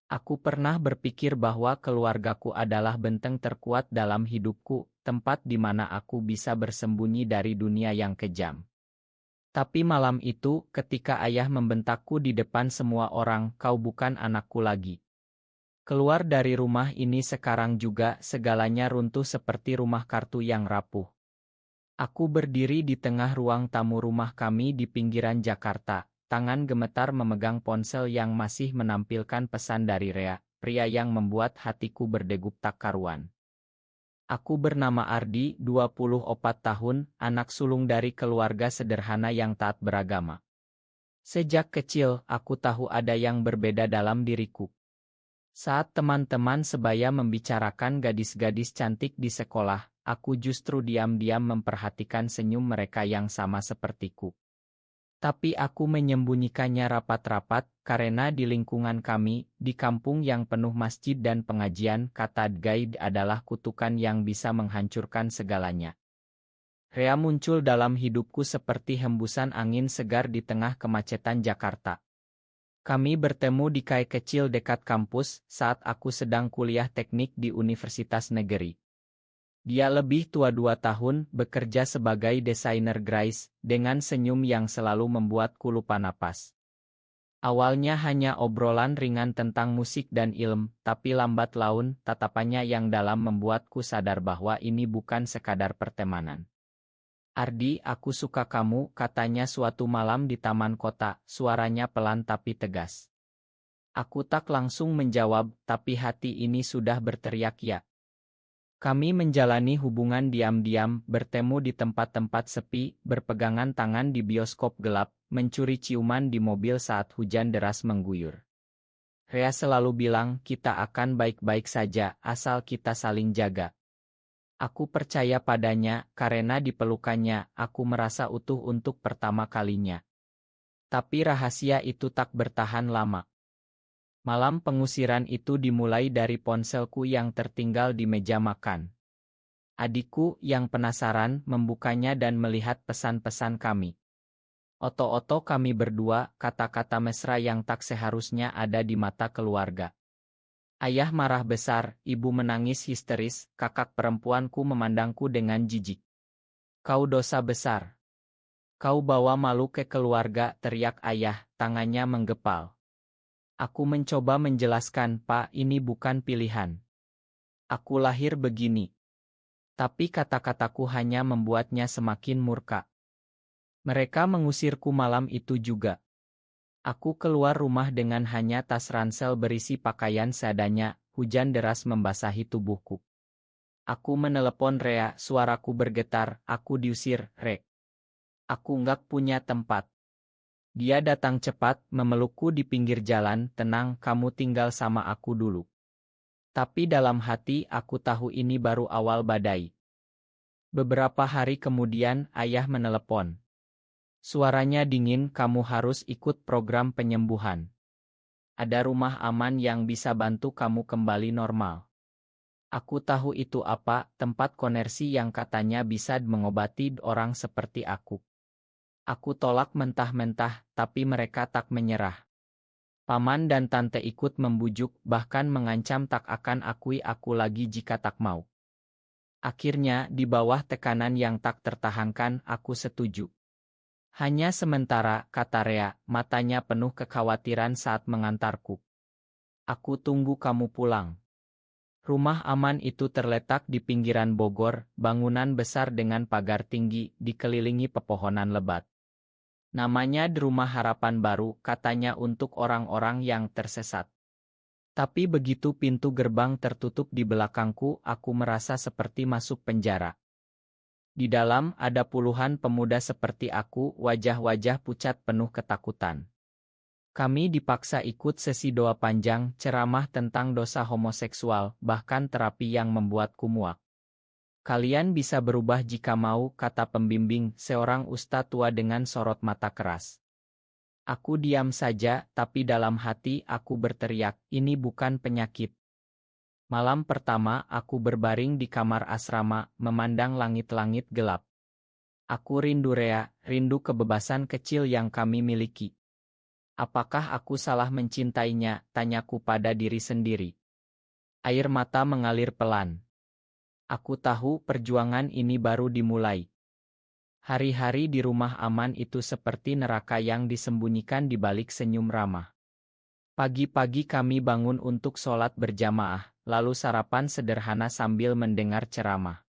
Aku pernah berpikir bahwa keluargaku adalah benteng terkuat dalam hidupku, tempat di mana aku bisa bersembunyi dari dunia yang kejam. Tapi malam itu, ketika ayah membentakku di depan semua orang, "Kau bukan anakku lagi. Keluar dari rumah ini sekarang juga." Segalanya runtuh seperti rumah kartu yang rapuh. Aku berdiri di tengah ruang tamu rumah kami di pinggiran Jakarta, tangan gemetar memegang ponsel yang masih menampilkan pesan dari Rea, pria yang membuat hatiku berdegup tak karuan. Aku bernama Ardi, 24 tahun, anak sulung dari keluarga sederhana yang taat beragama. Sejak kecil, aku tahu ada yang berbeda dalam diriku. Saat teman-teman sebaya membicarakan gadis-gadis cantik di sekolah, aku justru diam-diam memperhatikan senyum mereka yang sama sepertiku. Tapi aku menyembunyikannya rapat-rapat, karena di lingkungan kami, di kampung yang penuh masjid dan pengajian, kata gaib adalah kutukan yang bisa menghancurkan segalanya. Rea muncul dalam hidupku seperti hembusan angin segar di tengah kemacetan Jakarta. Kami bertemu di kai kecil dekat kampus saat aku sedang kuliah teknik di Universitas Negeri. Dia lebih tua 2 tahun, bekerja sebagai desainer grafis, dengan senyum yang selalu membuatku lupa napas. Awalnya hanya obrolan ringan tentang musik dan ilmu, tapi lambat laun, tatapannya yang dalam membuatku sadar bahwa ini bukan sekadar pertemanan. "Ardi, aku suka kamu," katanya suatu malam di taman kota, suaranya pelan tapi tegas. Aku tak langsung menjawab, tapi hati ini sudah berteriak ya. Kami menjalani hubungan diam-diam, bertemu di tempat-tempat sepi, berpegangan tangan di bioskop gelap, mencuri ciuman di mobil saat hujan deras mengguyur. Rea selalu bilang, "Kita akan baik-baik saja, asal kita saling jaga." Aku percaya padanya, karena di pelukannya, aku merasa utuh untuk pertama kalinya. Tapi rahasia itu tak bertahan lama. Malam pengusiran itu dimulai dari ponselku yang tertinggal di meja makan. Adikku, yang penasaran, membukanya dan melihat pesan-pesan kami. Oto-oto kami berdua, kata-kata mesra yang tak seharusnya ada di mata keluarga. Ayah marah besar, ibu menangis histeris, kakak perempuanku memandangku dengan jijik. "Kau dosa besar. Kau bawa malu ke keluarga," teriak ayah, tangannya menggepal. Aku mencoba menjelaskan, "Pak, ini bukan pilihan. Aku lahir begini." Tapi kata-kataku hanya membuatnya semakin murka. Mereka mengusirku malam itu juga. Aku keluar rumah dengan hanya tas ransel berisi pakaian seadanya, hujan deras membasahi tubuhku. Aku menelepon Rea, suaraku bergetar, "Aku diusir, Re. Aku nggak punya tempat." Dia datang cepat, memelukku di pinggir jalan, "Tenang, kamu tinggal sama aku dulu." Tapi dalam hati aku tahu ini baru awal badai. Beberapa hari kemudian, ayah menelepon. Suaranya dingin, "Kamu harus ikut program penyembuhan. Ada rumah aman yang bisa bantu kamu kembali normal." Aku tahu itu apa, tempat konversi yang katanya bisa mengobati orang seperti aku. Aku tolak mentah-mentah, tapi mereka tak menyerah. Paman dan tante ikut membujuk, bahkan mengancam tak akan akui aku lagi jika tak mau. Akhirnya, di bawah tekanan yang tak tertahankan, aku setuju. "Hanya sementara," kata Rea, matanya penuh kekhawatiran saat mengantarku. "Aku tunggu kamu pulang." Rumah aman itu terletak di pinggiran Bogor, bangunan besar dengan pagar tinggi, dikelilingi pepohonan lebat. Namanya Rumah Harapan Baru, katanya untuk orang-orang yang tersesat. Tapi begitu pintu gerbang tertutup di belakangku, aku merasa seperti masuk penjara. Di dalam ada puluhan pemuda seperti aku, wajah-wajah pucat penuh ketakutan. Kami dipaksa ikut sesi doa panjang, ceramah tentang dosa homoseksual, bahkan terapi yang membuatku muak. "Kalian bisa berubah jika mau," kata pembimbing, seorang ustadz tua dengan sorot mata keras. Aku diam saja, tapi dalam hati aku berteriak, "Ini bukan penyakit." Malam pertama, aku berbaring di kamar asrama, memandang langit-langit gelap. Aku rindu Rea, rindu kebebasan kecil yang kami miliki. Apakah aku salah mencintainya? Tanyaku pada diri sendiri. Air mata mengalir pelan. Aku tahu perjuangan ini baru dimulai. Hari-hari di rumah aman itu seperti neraka yang disembunyikan di balik senyum ramah. Pagi-pagi kami bangun untuk sholat berjamaah, lalu sarapan sederhana sambil mendengar ceramah.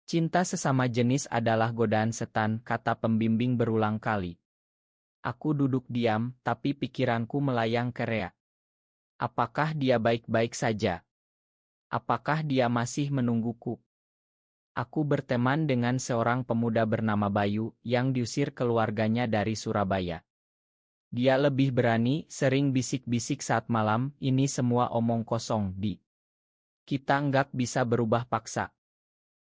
Cinta sesama jenis adalah godaan setan, kata pembimbing berulang kali. Aku duduk diam, tapi pikiranku melayang ke Rea. Apakah dia baik-baik saja? Apakah dia masih menungguku? Aku berteman dengan seorang pemuda bernama Bayu, yang diusir keluarganya dari Surabaya. Dia lebih berani, sering bisik-bisik saat malam, ini semua omong kosong, Di. Kita enggak bisa berubah paksa.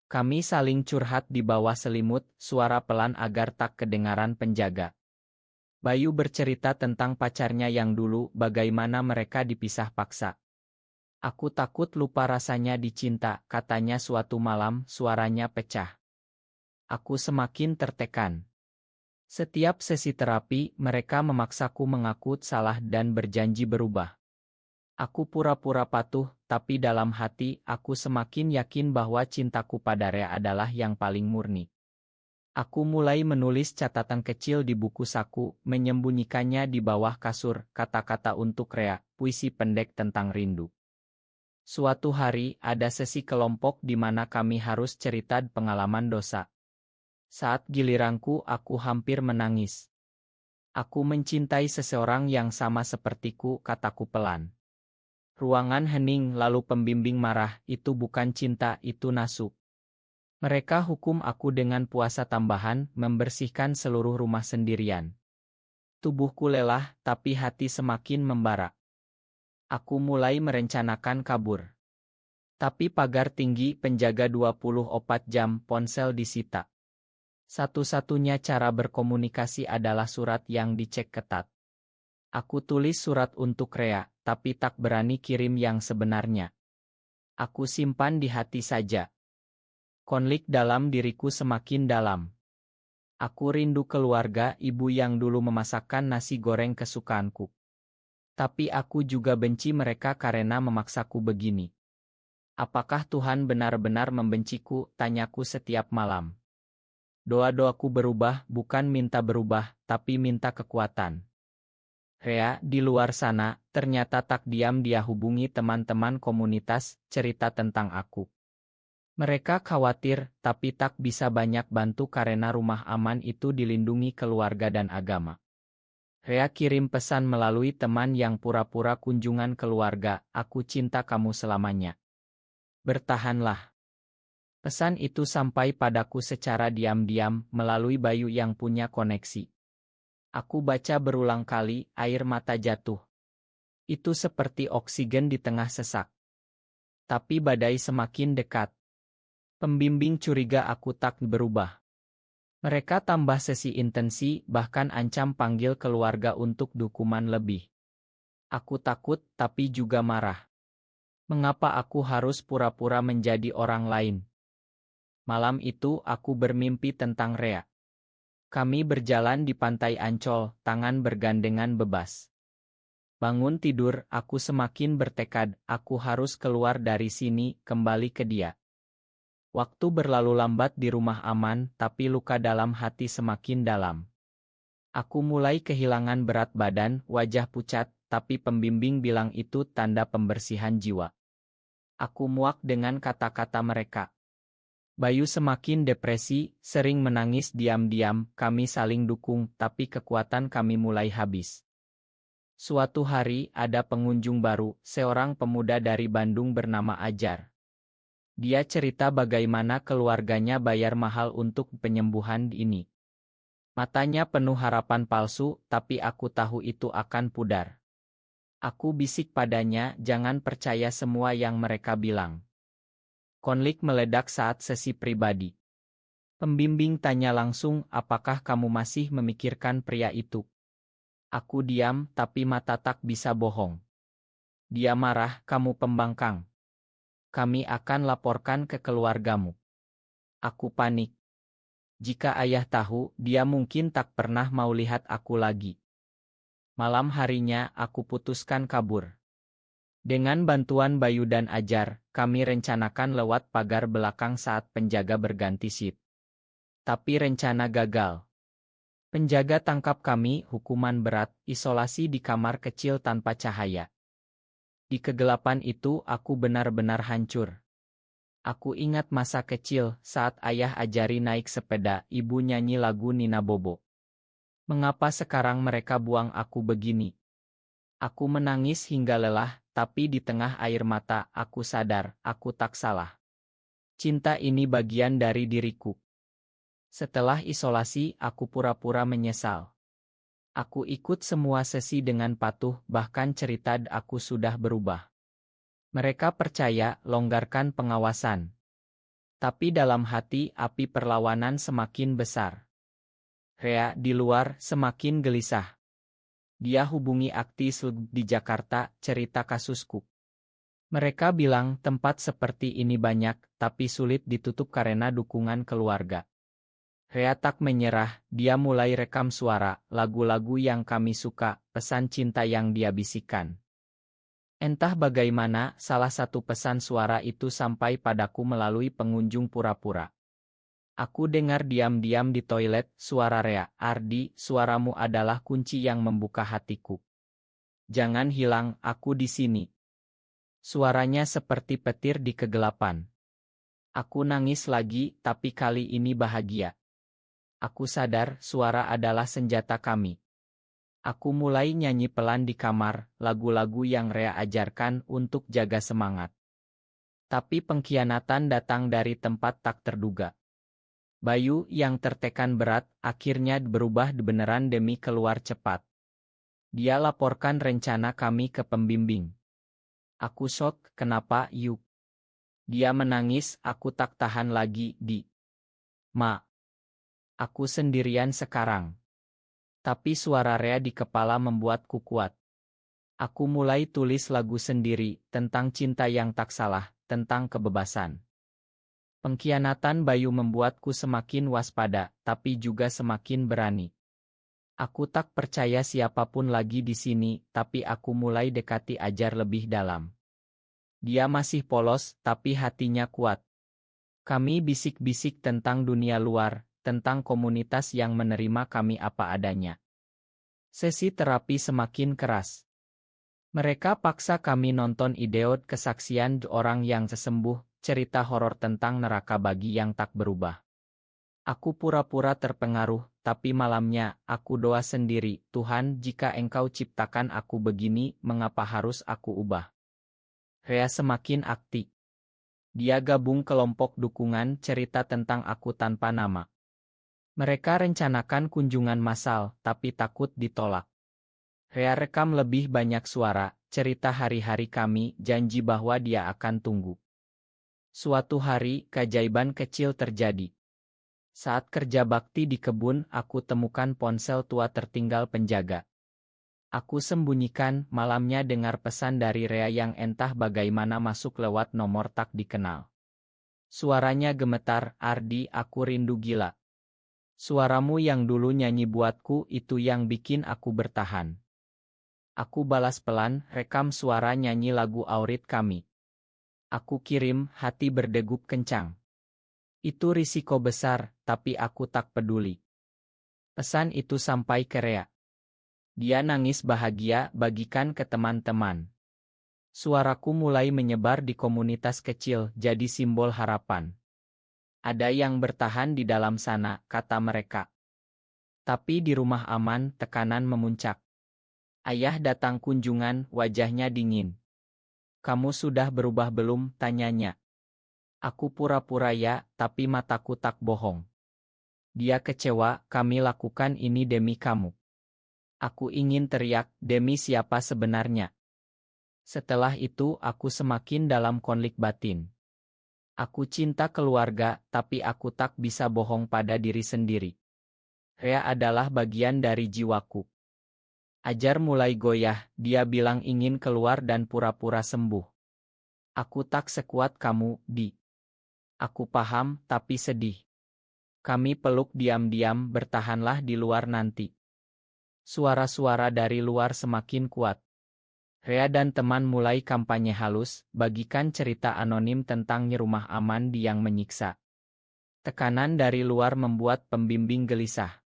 Kami saling curhat di bawah selimut, suara pelan agar tak kedengaran penjaga. Bayu bercerita tentang pacarnya yang dulu, bagaimana mereka dipisah paksa. Aku takut lupa rasanya dicinta, katanya suatu malam, suaranya pecah. Aku semakin tertekan. Setiap sesi terapi, mereka memaksaku mengaku salah dan berjanji berubah. Aku pura-pura patuh, tapi dalam hati, aku semakin yakin bahwa cintaku pada Rea adalah yang paling murni. Aku mulai menulis catatan kecil di buku saku, menyembunyikannya di bawah kasur, kata-kata untuk Rea, puisi pendek tentang rindu. Suatu hari, ada sesi kelompok di mana kami harus cerita pengalaman dosa. Saat giliranku, aku hampir menangis. Aku mencintai seseorang yang sama sepertiku, kataku pelan. Ruangan hening, lalu pembimbing marah, itu bukan cinta, itu nafsu. Mereka hukum aku dengan puasa tambahan, membersihkan seluruh rumah sendirian. Tubuhku lelah, tapi hati semakin membara. Aku mulai merencanakan kabur. Tapi pagar tinggi, penjaga 24 jam, ponsel disita. Satu-satunya cara berkomunikasi adalah surat yang dicek ketat. Aku tulis surat untuk Rea, tapi tak berani kirim yang sebenarnya. Aku simpan di hati saja. Konflik dalam diriku semakin dalam. Aku rindu keluarga, ibu yang dulu memasakkan nasi goreng kesukaanku. Tapi aku juga benci mereka karena memaksaku begini. Apakah Tuhan benar-benar membenciku? Tanyaku setiap malam. Doa-doaku berubah, bukan minta berubah, tapi minta kekuatan. Rea, di luar sana, ternyata tak diam dia hubungi teman-teman komunitas, cerita tentang aku. Mereka khawatir, tapi tak bisa banyak bantu karena rumah aman itu dilindungi keluarga dan agama. Rea kirim pesan melalui teman yang pura-pura kunjungan keluarga, aku cinta kamu selamanya. Bertahanlah. Pesan itu sampai padaku secara diam-diam, melalui Bayu yang punya koneksi. Aku baca berulang kali, air mata jatuh. Itu seperti oksigen di tengah sesak. Tapi badai semakin dekat. Pembimbing curiga aku tak berubah. Mereka tambah sesi intensi, bahkan ancam panggil keluarga untuk dukungan lebih. Aku takut, tapi juga marah. Mengapa aku harus pura-pura menjadi orang lain? Malam itu aku bermimpi tentang Rea. Kami berjalan di pantai Ancol, tangan bergandengan bebas. Bangun tidur, aku semakin bertekad, aku harus keluar dari sini, kembali ke dia. Waktu berlalu lambat di rumah aman, tapi luka dalam hati semakin dalam. Aku mulai kehilangan berat badan, wajah pucat, tapi pembimbing bilang itu tanda pembersihan jiwa. Aku muak dengan kata-kata mereka. Bayu semakin depresi, sering menangis diam-diam, kami saling dukung, tapi kekuatan kami mulai habis. Suatu hari, ada pengunjung baru, seorang pemuda dari Bandung bernama Ajar. Dia cerita bagaimana keluarganya bayar mahal untuk penyembuhan ini. Matanya penuh harapan palsu, tapi aku tahu itu akan pudar. Aku bisik padanya, jangan percaya semua yang mereka bilang. Konflik meledak saat sesi pribadi. Pembimbing tanya langsung, apakah kamu masih memikirkan pria itu? Aku diam, tapi mata tak bisa bohong. Dia marah, kamu pembangkang. Kami akan laporkan ke keluargamu. Aku panik. Jika ayah tahu, dia mungkin tak pernah mau lihat aku lagi. Malam harinya aku putuskan kabur. Dengan bantuan Bayu dan Ajar, kami rencanakan lewat pagar belakang saat penjaga berganti shift. Tapi rencana gagal. Penjaga tangkap kami, hukuman berat, isolasi di kamar kecil tanpa cahaya. Di kegelapan itu aku benar-benar hancur. Aku ingat masa kecil, saat ayah ajari naik sepeda, ibu nyanyi lagu Nina Bobo. Mengapa sekarang mereka buang aku begini? Aku menangis hingga lelah, tapi di tengah air mata, aku sadar, aku tak salah. Cinta ini bagian dari diriku. Setelah isolasi, aku pura-pura menyesal. Aku ikut semua sesi dengan patuh, bahkan cerita aku sudah berubah. Mereka percaya, longgarkan pengawasan. Tapi dalam hati, api perlawanan semakin besar. Rea di luar semakin gelisah. Dia hubungi aktis di Jakarta, cerita kasusku. Mereka bilang tempat seperti ini banyak, tapi sulit ditutup karena dukungan keluarga. Rea tak menyerah, dia mulai rekam suara, lagu-lagu yang kami suka, pesan cinta yang dia bisikan. Entah bagaimana, salah satu pesan suara itu sampai padaku melalui pengunjung pura-pura. Aku dengar diam-diam di toilet, suara Rea, "Ardi, suaramu adalah kunci yang membuka hatiku. Jangan hilang, aku di sini." Suaranya seperti petir di kegelapan. Aku nangis lagi, tapi kali ini bahagia. Aku sadar, suara adalah senjata kami. Aku mulai nyanyi pelan di kamar, lagu-lagu yang Rea ajarkan untuk jaga semangat. Tapi pengkhianatan datang dari tempat tak terduga. Bayu yang tertekan berat, akhirnya berubah beneran demi keluar cepat. Dia laporkan rencana kami ke pembimbing. Aku shock, kenapa yuk? Dia menangis, aku tak tahan lagi, Ma. Aku sendirian sekarang. Tapi suara Rea di kepala membuatku kuat. Aku mulai tulis lagu sendiri, tentang cinta yang tak salah, tentang kebebasan. Pengkhianatan Bayu membuatku semakin waspada, tapi juga semakin berani. Aku tak percaya siapapun lagi di sini, tapi aku mulai dekati Ajar lebih dalam. Dia masih polos, tapi hatinya kuat. Kami bisik-bisik tentang dunia luar, tentang komunitas yang menerima kami apa adanya. Sesi terapi semakin keras. Mereka paksa kami nonton idiot kesaksian orang yang sesembuh, cerita horor tentang neraka bagi yang tak berubah. Aku pura-pura terpengaruh, tapi malamnya, aku doa sendiri, Tuhan, jika Engkau ciptakan aku begini, mengapa harus aku ubah? Rea semakin aktif. Dia gabung kelompok dukungan cerita tentang aku tanpa nama. Mereka rencanakan kunjungan massal, tapi takut ditolak. Rea rekam lebih banyak suara, cerita hari-hari kami, janji bahwa dia akan tunggu. Suatu hari, keajaiban kecil terjadi. Saat kerja bakti di kebun, aku temukan ponsel tua tertinggal penjaga. Aku sembunyikan, malamnya dengar pesan dari Rea yang entah bagaimana masuk lewat nomor tak dikenal. Suaranya gemetar, "Ardi, aku rindu gila. Suaramu yang dulu nyanyi buatku itu yang bikin aku bertahan." Aku balas pelan, rekam suara nyanyi lagu Aurit kami. Aku kirim, hati berdegup kencang. Itu risiko besar, tapi aku tak peduli. Pesan itu sampai ke Rea. Dia nangis bahagia, bagikan ke teman-teman. Suaraku mulai menyebar di komunitas kecil, jadi simbol harapan. Ada yang bertahan di dalam sana, kata mereka. Tapi di rumah aman, tekanan memuncak. Ayah datang kunjungan, wajahnya dingin. "Kamu sudah berubah belum?" tanyanya. Aku pura-pura ya, tapi mataku tak bohong. Dia kecewa, "Kami lakukan ini demi kamu." Aku ingin teriak, demi siapa sebenarnya? Setelah itu, aku semakin dalam konflik batin. Aku cinta keluarga, tapi aku tak bisa bohong pada diri sendiri. Rea adalah bagian dari jiwaku. Ajar mulai goyah, dia bilang ingin keluar dan pura-pura sembuh. Aku tak sekuat kamu, Aku paham, tapi sedih. Kami peluk diam-diam, bertahanlah di luar nanti. Suara-suara dari luar semakin kuat. Rea dan teman mulai kampanye halus, bagikan cerita anonim tentang rumah aman yang menyiksa. Tekanan dari luar membuat pembimbing gelisah.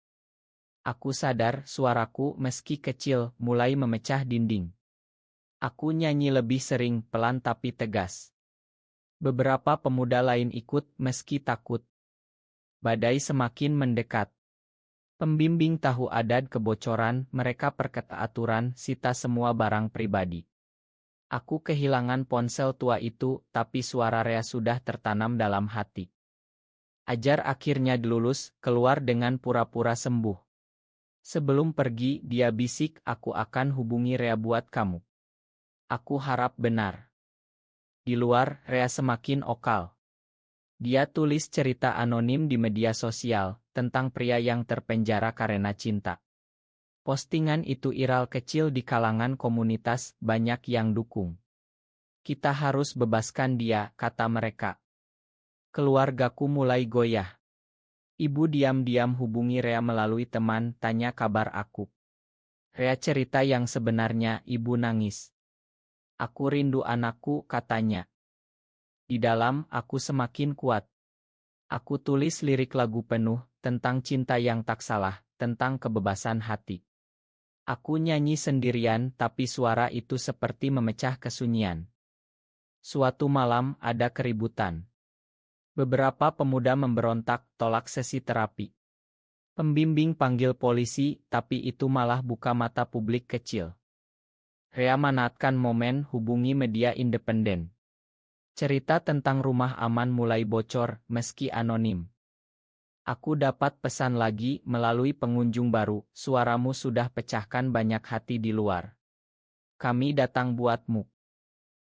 Aku sadar suaraku meski kecil mulai memecah dinding. Aku nyanyi lebih sering, pelan tapi tegas. Beberapa pemuda lain ikut meski takut. Badai semakin mendekat. Pembimbing tahu ada kebocoran, mereka perketat aturan, sita semua barang pribadi. Aku kehilangan ponsel tua itu, tapi suara Rea sudah tertanam dalam hati. Ajar akhirnya dilulus, keluar dengan pura-pura sembuh. Sebelum pergi, dia bisik, aku akan hubungi Rea buat kamu. Aku harap benar. Di luar, Rea semakin okal. Dia tulis cerita anonim di media sosial, tentang pria yang terpenjara karena cinta. Postingan itu viral kecil di kalangan komunitas, banyak yang dukung. Kita harus bebaskan dia, kata mereka. Keluargaku mulai goyah. Ibu diam-diam hubungi Rea melalui teman, tanya kabar aku. Rea cerita yang sebenarnya, ibu nangis. Aku rindu anakku, katanya. Di dalam, aku semakin kuat. Aku tulis lirik lagu penuh, tentang cinta yang tak salah, tentang kebebasan hati. Aku nyanyi sendirian, tapi suara itu seperti memecah kesunyian. Suatu malam, ada keributan. Beberapa pemuda memberontak, tolak sesi terapi. Pembimbing panggil polisi, tapi itu malah buka mata publik kecil. Rea manfaatkan momen, hubungi media independen. Cerita tentang rumah aman mulai bocor, meski anonim. Aku dapat pesan lagi melalui pengunjung baru, suaramu sudah pecahkan banyak hati di luar. Kami datang buatmu.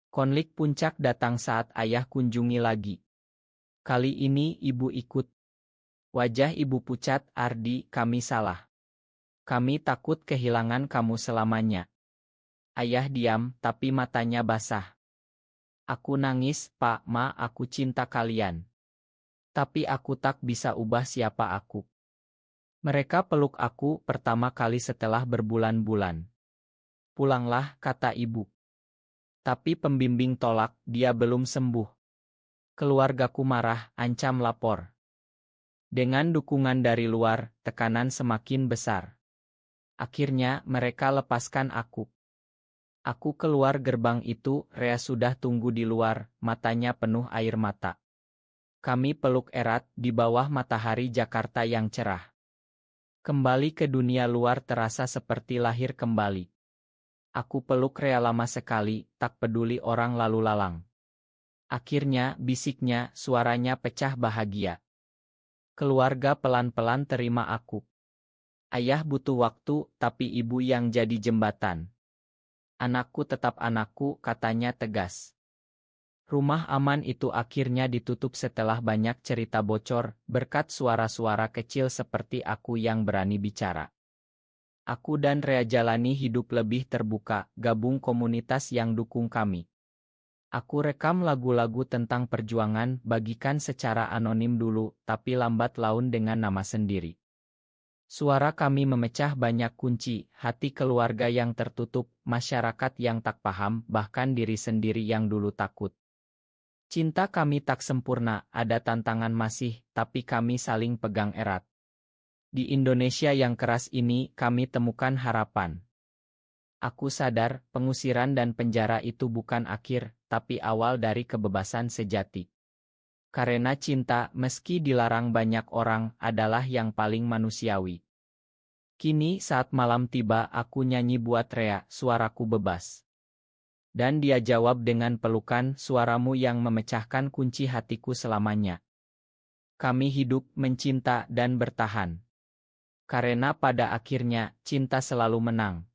Konflik puncak datang saat ayah kunjungi lagi. Kali ini ibu ikut. Wajah ibu pucat, Ardi, kami salah. Kami takut kehilangan kamu selamanya. Ayah diam, tapi matanya basah. Aku nangis, Pak, Ma, aku cinta kalian. Tapi aku tak bisa ubah siapa aku. Mereka peluk aku pertama kali setelah berbulan-bulan. Pulanglah, kata ibu. Tapi pembimbing tolak, dia belum sembuh. Keluargaku marah, ancam lapor. Dengan dukungan dari luar, tekanan semakin besar. Akhirnya, mereka lepaskan aku. Aku keluar gerbang itu, Rea sudah tunggu di luar, matanya penuh air mata. Kami peluk erat di bawah matahari Jakarta yang cerah. Kembali ke dunia luar terasa seperti lahir kembali. Aku peluk Rea lama sekali, tak peduli orang lalu lalang. Akhirnya, bisiknya, suaranya pecah bahagia. Keluarga pelan-pelan terima aku. Ayah butuh waktu, tapi ibu yang jadi jembatan. Anakku tetap anakku, katanya tegas. Rumah aman itu akhirnya ditutup setelah banyak cerita bocor, berkat suara-suara kecil seperti aku yang berani bicara. Aku dan Rea jalani hidup lebih terbuka, gabung komunitas yang dukung kami. Aku rekam lagu-lagu tentang perjuangan, bagikan secara anonim dulu, tapi lambat laun dengan nama sendiri. Suara kami memecah banyak kunci, hati keluarga yang tertutup, masyarakat yang tak paham, bahkan diri sendiri yang dulu takut. Cinta kami tak sempurna, ada tantangan masih, tapi kami saling pegang erat. Di Indonesia yang keras ini, kami temukan harapan. Aku sadar, pengusiran dan penjara itu bukan akhir, tapi awal dari kebebasan sejati. Karena cinta, meski dilarang banyak orang, adalah yang paling manusiawi. Kini saat malam tiba, aku nyanyi buat Rea, suaraku bebas. Dan dia jawab dengan pelukan, suaramu yang memecahkan kunci hatiku selamanya. Kami hidup, mencinta, dan bertahan. Karena pada akhirnya, cinta selalu menang.